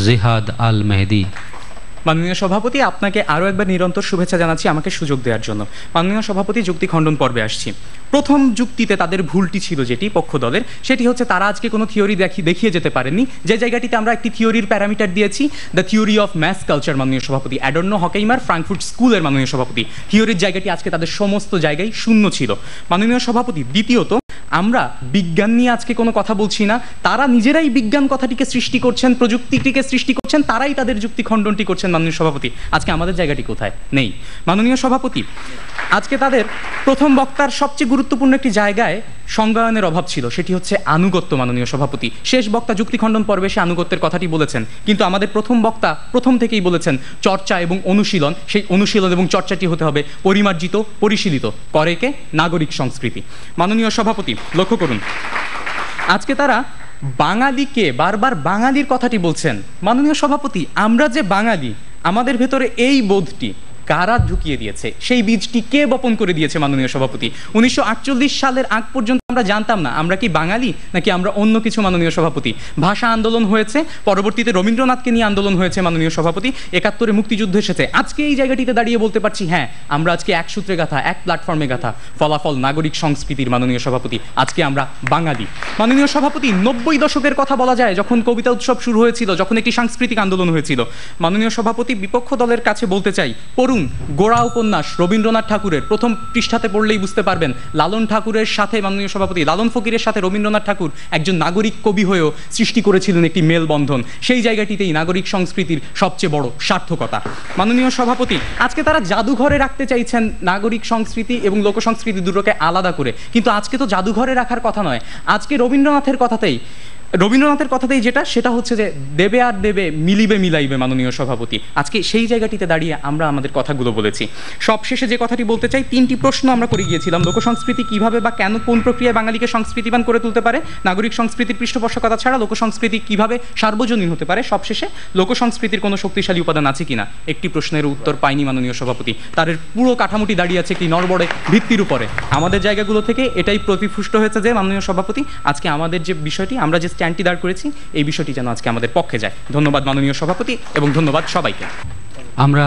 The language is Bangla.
জিহাদ আল মেহেদি। মাননীয় সভাপতি, আপনাকে আরও একবার নিরন্তর শুভেচ্ছা জানাচ্ছি আমাকে সুযোগ দেওয়ার জন্য। মাননীয় সভাপতি, যুক্তি খণ্ডন পর্বে আসছি। প্রথম যুক্তিতে তাদের ভুলটি ছিল যেটি পক্ষ দলের, সেটি হচ্ছে তারা আজকে কোনো থিওরি দেখিয়ে যেতে পারেননি, যে জায়গাটিতে আমরা একটি থিওরির প্যারামিটার দিয়েছি, the theory of mass culture. মাননীয় সভাপতি, অ্যাডর্নো হকাইমার ফ্রাঙ্কফুর্ট স্কুলের মাননীয় সভাপতি, থিওরির জায়গাটি আজকে তাদের সমস্ত জায়গায় শূন্য ছিল। মাননীয় সভাপতি, দ্বিতীয়ত আমরা বিজ্ঞান নিয়ে আজকে কোনো কথা বলছি না, তারা নিজেরাই বিজ্ঞান কথাটিকে সৃষ্টি করছেন, প্রযুক্তিটিকে সৃষ্টি করছেন, তারাই তাদের যুক্তি খণ্ডনটি করছেন। মাননীয় সভাপতি, আজকে আমাদের জায়গাটি কোথায়? নেই। মাননীয় সভাপতি, আজকে তাদের প্রথম বক্তার সবচেয়ে গুরুত্বপূর্ণ একটি জায়গায় সংজ্ঞায়নের অভাব ছিল, সেটি হচ্ছে আনুগত্য। মাননীয় সভাপতি, শেষ বক্তা যুক্তি খণ্ডন পর্বে সে আনুগত্যের কথাটি বলেছেন, কিন্তু আমাদের প্রথম বক্তা প্রথম থেকেই বলেছেন চর্চা এবং অনুশীলন, সেই অনুশীলন এবং চর্চাটি হতে হবে পরিমার্জিত, পরিশীলিত, করে কে? নাগরিক সংস্কৃতি। মাননীয় সভাপতি, লক্ষ্য করুন, আজকে তারা বাঙালিকে বারবার বাঙালির কথাটি বলছেন। মাননীয় সভাপতি, আমরা যে বাঙালি, আমাদের ভেতরে এই বোধটি কারা ঢুকিয়ে দিয়েছে? সেই বীজটি কে বপন করে দিয়েছে? মাননীয় সভাপতি, 1948 সালের আগ পর্যন্ত আমরা জানতাম না আমরা কি বাঙালি নাকি আমরা অন্য কিছু। মাননীয় সভাপতি, ভাষা আন্দোলন হয়েছে, পরবর্তীতে রবীন্দ্রনাথকে নিয়ে আন্দোলন হয়েছে। মাননীয় সভাপতি, 71-এ মুক্তিযুদ্ধ এসেছে। আজকে এই জায়গাটিতে দাঁড়িয়ে বলতে পারছি, হ্যাঁ, আমরা আজকে এক সূত্রে গাথা, এক প্ল্যাটফর্মে গাথা, ফলাফল নাগরিক সংস্কৃতির। মাননীয় সভাপতি, আজকে আমরা বাঙালি। মাননীয় সভাপতি, 90 দশকের কথা বলা যায়, যখন কবিতা উৎসব শুরু হয়েছিল, যখন একটি সাংস্কৃতিক আন্দোলন হয়েছিল। মাননীয় সভাপতি, বিপক্ষ দলের কাছে বলতে চাই, পড়ুন গোড়া উপন্যাস রবীন্দ্রনাথ ঠাকুরের, প্রথম পৃষ্ঠাতে পড়লেই বুঝতে পারবেন লালন ঠাকুরের সাথে, মাননীয় সভাপতি, লালন ফকিরের সাথে রবীন্দ্রনাথ ঠাকুর একজন নাগরিক কবি হয়েও সৃষ্টি করেছিলেন একটি মেলবন্ধন। সেই জায়গাটিতেই নাগরিক সংস্কৃতির সবচেয়ে বড় সার্থকতা। মাননীয় সভাপতি, আজকে তারা জাদুঘরে রাখতে চাইছেন নাগরিক সংস্কৃতি এবং লোক সংস্কৃতি দুটোকে আলাদা করে, কিন্তু আজকে তো জাদুঘরে রাখার কথা নয়, আজকে রবীন্দ্রনাথের কথাতেই যেটা, সেটা হচ্ছে যে দেবে আর দেবে, মিলিবে মিলাইবে। মাননীয় সভাপতি, আজকে সেই জায়গাটিতে দাঁড়িয়ে আমরা আমাদের কথাগুলো বলেছি। সবশেষে যে কথাটি বলতে চাই, 3টি প্রশ্ন আমরা করে গিয়েছিলাম। লোকসংস্কৃতি কিভাবে বা কেন, কোন প্রক্রিয়ায় বাঙালিকে সংস্কৃতিবান করে তুলতে পারে? নাগরিক সংস্কৃতির পৃষ্ঠপোষকতা ছাড়া লোকসংস্কৃতি কিভাবে সার্বজনীন হতে পারে? সবশেষে লোকসংস্কৃতির কোনো শক্তিশালী উপাদান আছে কিনা? একটি প্রশ্নের উত্তর পাইনি। মাননীয় সভাপতি, তার পুরো কাঠামোটি দাঁড়িয়ে আছে একটি নড়বড়ে ভিত্তির উপরে। আমাদের জায়গাগুলো থেকে এটাই প্রতিপুষ্ট হয়েছে যে, মাননীয় সভাপতি, আজকে আমাদের যে বিষয়টি, আমরা যে স্ট্যান্ডটি দাঁড় করেছি, এই বিষয়টি যেন আজকে আমাদের পক্ষে যায়। ধন্যবাদ মাননীয় সভাপতি এবং ধন্যবাদ সবাইকে। আমরা